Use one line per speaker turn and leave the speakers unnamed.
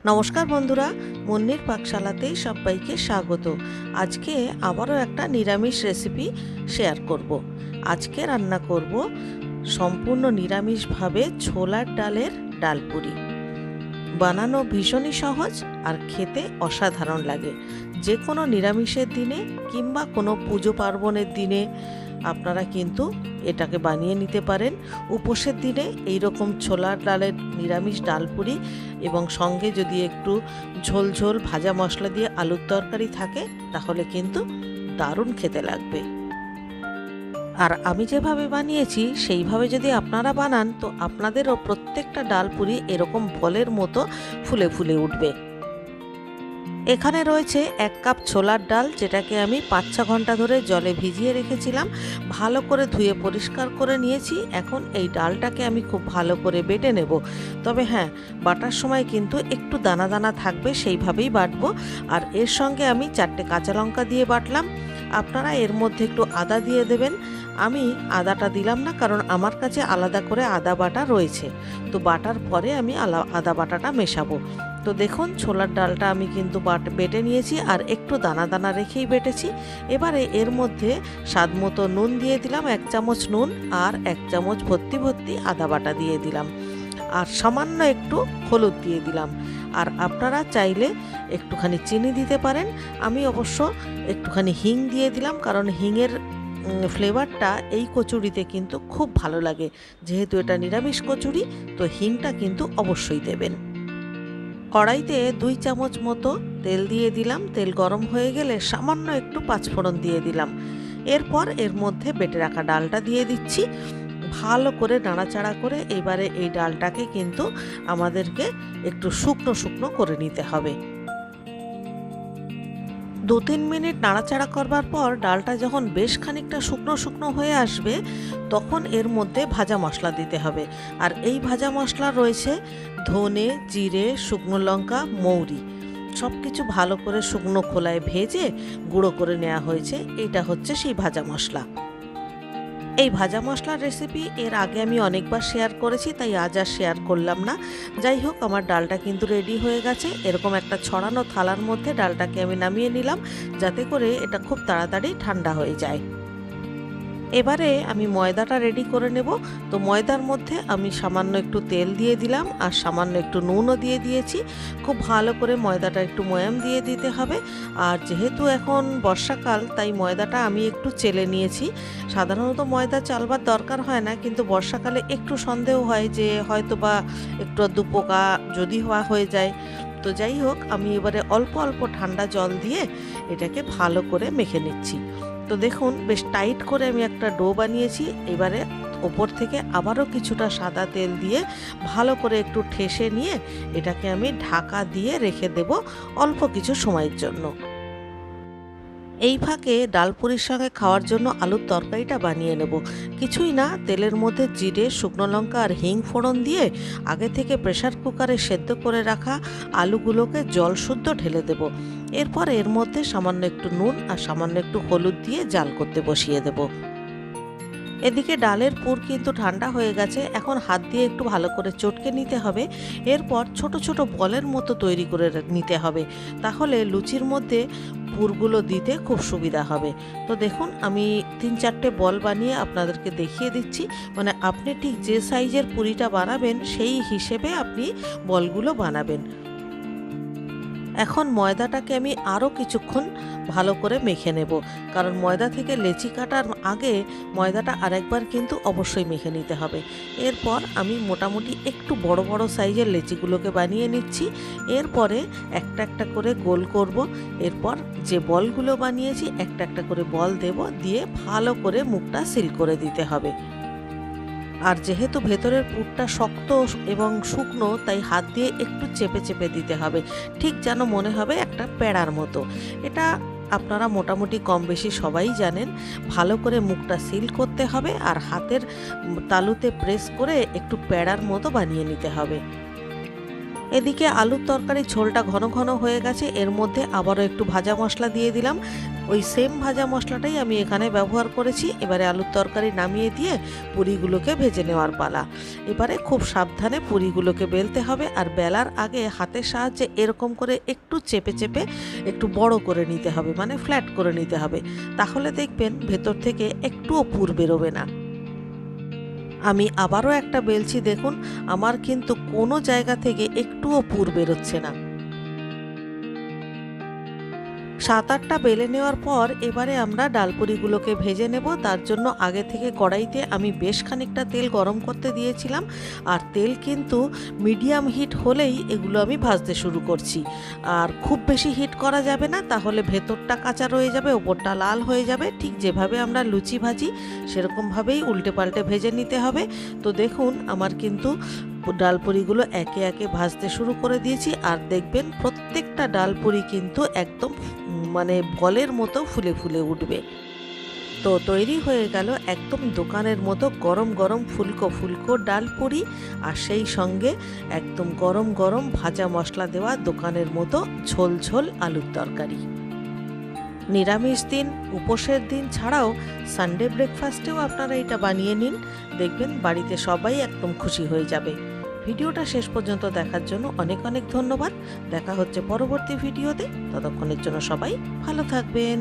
নমস্কার বন্ধুরা, মুন্নির পাকশালাতে সবাইকে স্বাগত। আজকে আবারও একটা নিরামিষ রেসিপি শেয়ার করব। আজকে রান্না করব সম্পূর্ণ নিরামিষভাবে ছোলার ডালের ডালপুরি। বানানো ভীষণই সহজ আর খেতে অসাধারণ লাগে। যে কোনো নিরামিষের দিনে কিংবা কোনো পুজো পার্বণের দিনে আপনারা কিন্তু এটাকে বানিয়ে নিতে পারেন। উপোসের দিনে এই রকম ছোলার ডালের নিরামিষ ডালপুরি এবং সঙ্গে যদি একটু ঝোল ঝোল ভাজা মশলা দিয়ে আলুর তরকারি থাকে তাহলে কিন্তু দারুণ খেতে লাগবে। আর আমি যেভাবে বানিয়েছি সেইভাবে যদি আপনারা বানান তো আপনাদেরও প্রত্যেকটা ডালপুরি এরকম বলের মতো ফুলে ফুলে উঠবে। এখানে রয়েছে 1 কাপ ছোলার ডাল, যেটাকে আমি 5-6 ঘন্টা ধরে জলে ভিজিয়ে রেখেছিলাম। ভালো করে ধুয়ে পরিষ্কার করে নিয়েছি। এখন এই ডালটাকে আমি খুব ভালো করে বেটে নেব। তবে হ্যাঁ, বাটার সময় কিন্তু একটু দানা দানা থাকবে, সেইভাবেই বাটবো। আর এর সঙ্গে আমি 4টে কাঁচা লঙ্কা দিয়ে বাটলাম। আপনারা এর মধ্যে একটু আদা দিয়ে দেবেন। আমি আদাটা দিলাম না, কারণ আমার কাছে আলাদা করে আদা বাটা রয়েছে। তো বাটার পরে আমি আদা বাটাটা মেশাবো। তো দেখুন, ছোলার ডালটা আমি কিন্তু বেটে নিয়েছি আর একটু দানা দানা রেখেই বেটেছি। এবারে এর মধ্যে স্বাদ মতো নুন দিয়ে দিলাম, 1 চামচ নুন, আর 1 চামচ ভর্তি ভর্তি আদা বাটা দিয়ে দিলাম, আর সামান্য একটু হলুদ দিয়ে দিলাম। আর আপনারা চাইলে একটুখানি চিনি দিতে পারেন। আমি অবশ্য একটুখানি হিং দিয়ে দিলাম, কারণ হিংয়ের ফ্লেভারটা এই কচুরিতে কিন্তু খুব ভালো লাগে। যেহেতু এটা নিরামিষ কচুরি, তো হিংটা কিন্তু অবশ্যই দেবেন। কড়াইতে 2 চামচ মতো তেল দিয়ে দিলাম। তেল গরম হয়ে গেলে সামান্য একটু পাঁচফোড়ন দিয়ে দিলাম। এরপর এর মধ্যে বেটে রাখা ডালটা দিয়ে দিচ্ছি। ভালো করে নাড়াচাড়া করে এবারে এই ডালটাকে কিন্তু আমাদেরকে একটু শুকনো শুকনো করে নিতে হবে। 2-3 মিনিট নাড়াচাড়া করবার পর ডালটা যখন বেশ খানিকটা শুকনো শুকনো হয়ে আসবে, তখন এর মধ্যে ভাজা মশলা দিতে হবে। আর এই ভাজা মশলা রয়েছে ধনে, জিরে, শুকনো লঙ্কা, মৌরি, সব কিছু ভালো করে শুকনো খোলায় ভেজে গুঁড়ো করে নেওয়া হয়েছে। এইটা হচ্ছে সেই ভাজা মশলা। এই ভাজা মশলার রেসিপি এর আগে আমি অনেকবার শেয়ার করেছি, তাই আজ আর শেয়ার করলাম না। যাই হোক, আমার ডালটা কিন্তু রেডি হয়ে গেছে। এরকম একটা ছড়ানো থালার মধ্যে ডালটাকে আমি নামিয়ে নিলাম, যাতে করে এটা খুব তাড়াতাড়ি ঠান্ডা হয়ে যায়। এবারে আমি ময়দাটা রেডি করে নেব। তো ময়দার মধ্যে আমি সামান্য একটু তেল দিয়ে দিলাম আর সামান্য একটু নুনও দিয়ে দিয়েছি। খুব ভালো করে ময়দাটা একটু ময়াম দিয়ে দিতে হবে। আর যেহেতু এখন বর্ষাকাল, তাই ময়দাটা আমি একটু চেলে নিয়েছি। সাধারণত ময়দা চালবার দরকার হয় না, কিন্তু বর্ষাকালে একটু সন্দেহ হয় যে হয়তো বা একটু আধটু পোকা যদি হয়ে যায়। তো যাই হোক, আমি এবারে অল্প অল্প ঠান্ডা জল দিয়ে এটাকে ভালো করে মেখে নিচ্ছি। তো দেখুন, বেশ টাইট করে আমি একটা ডো বানিয়েছি। এবারে ওপর থেকে আবারও কিছুটা সাদা তেল দিয়ে ভালো করে একটু ঠেসে নিয়ে এটাকে আমি ঢাকা দিয়ে রেখে দেব অল্প কিছু সময়ের জন্য। এই ফাঁকে ডালপুরির সঙ্গে খাওয়ার জন্য আলুর তরকারিটা বানিয়ে নেব। কিছুই না, তেলের মধ্যে জিরে, শুকনো লঙ্কা আর হিং ফোড়ন দিয়ে আগে থেকে প্রেসার কুকারে সেদ্ধ করে রাখা আলুগুলোকে জল শুদ্ধ ঢেলে দেব। এরপর এর মধ্যে সামান্য একটু নুন আর সামান্য একটু হলুদ দিয়ে জাল করতে বসিয়ে দেব। এদিকে ডালের পুর কিন্তু ঠান্ডা হয়ে গেছে। এখন হাত দিয়ে একটু ভালো করে চটকে নিতে হবে। এরপর ছোট ছোট বলের মতো তৈরি করে নিতে হবে, তাহলে লুচির মধ্যে পুরগুলো দিতে খুব সুবিধা হবে। তো দেখুন, আমি 3-4টে বল বানিয়ে আপনাদেরকে দেখিয়ে দিচ্ছি। মানে আপনি ঠিক যে সাইজের পুরিটা বানাবেন সেই হিসেবে আপনি বলগুলো বানাবেন। এখন ময়দাটাকে আমি আরও কিছুক্ষণ ভালো করে মেখে নেব, কারণ ময়দা থেকে লেচি কাটার আগে ময়দাটা আরেকবার কিন্তু অবশ্যই মেখে নিতে হবে। এরপর আমি মোটামুটি একটু বড় বড় সাইজের লেচিগুলোকে বানিয়ে নিচ্ছি। এরপরে একটা একটা করে গোল করব। এরপর যে বলগুলো বানিয়েছি একটা একটা করে বল দেব, দিয়ে ভালো করে মুখটা সিল করে দিতে হবে। আর যেহেতু ভেতরের পুরটা শক্ত এবং শুকনো, তাই হাত দিয়ে একটু চেপে চেপে দিতে হবে, ঠিক যেন মনে হবে একটা প্যাড়ার মতো। এটা আপনারা মোটামুটি কম বেশি সবাই জানেন। ভালো করে মুখটা সিল করতে হবে আর হাতের তালুতে প্রেস করে একটু প্যাড়ার মতো বানিয়ে নিতে হবে। এদিকে আলুর তরকারি ঝোলটা ঘন ঘন হয়ে গেছে, এর মধ্যে আবারও একটু ভাজা মশলা দিয়ে দিলাম। ওই সেম ভাজা মশলাটাই আমি এখানে ব্যবহার করেছি। এবারে আলুর তরকারি নামিয়ে দিয়ে পুরিগুলোকে ভেজে নেওয়ার পালা। এবারে খুব সাবধানে পুরিগুলোকে বেলতে হবে, আর বেলার আগে হাতের সাহায্যে এরকম করে একটু চেপে চেপে একটু বড় করে নিতে হবে, মানে ফ্ল্যাট করে নিতে হবে। তাহলে দেখবেন ভেতর থেকে একটুও পুর বেরোবে না। আমি আবারও একটা বেলছি, দেখুন আমার কিন্তু কোনো জায়গা থেকে একটুও পুর বেরোচ্ছে না। 7-8টা বেলে নেওয়ার পর এবারে আমরা ডালপুরিগুলোকে ভেজে নেব। তার জন্য আগে থেকে কড়াইতে আমি বেশ খানিকটা তেল গরম করতে দিয়েছিলাম, আর তেল কিন্তু মিডিয়াম হিট হলেই এগুলো আমি ভাজতে শুরু করছি। আর খুব বেশি হিট করা যাবে না, তাহলে ভেতরটা কাঁচা রয়ে যাবে, ওপরটা লাল হয়ে যাবে। ঠিক যেভাবে আমরা লুচি ভাজি সেরকমভাবেই উল্টে পাল্টে ভেজে নিতে হবে। তো দেখুন আমার কিন্তু ডালপুরিগুলো একে একে ভাজতে শুরু করে দিয়েছি, আর দেখবেন প্রত্যেকটা ডালপুরি কিন্তু একদম মানে বলের মতো ফুলে ফুলে উঠবে। তো তৈরি হয়ে গেল একদম দোকানের মতো গরম গরম ফুলকো ফুলকো ডালপুরি, আর সেই সঙ্গে একদম গরম গরম ভাজা মশলা দেওয়া দোকানের মতো ঝোল ঝোল আলুর তরকারি। নিরামিষ দিন, উপোসের দিন ছাড়াও সানডে ব্রেকফাস্টেও আপনারা এটা বানিয়ে নিন, দেখবেন বাড়িতে সবাই একদম খুশি হয়ে যাবে। ভিডিওটা শেষ পর্যন্ত দেখার জন্য অনেক অনেক ধন্যবাদ। দেখা হচ্ছে পরবর্তী ভিডিওতে, ততক্ষণের জন্য সবাই ভালো থাকবেন।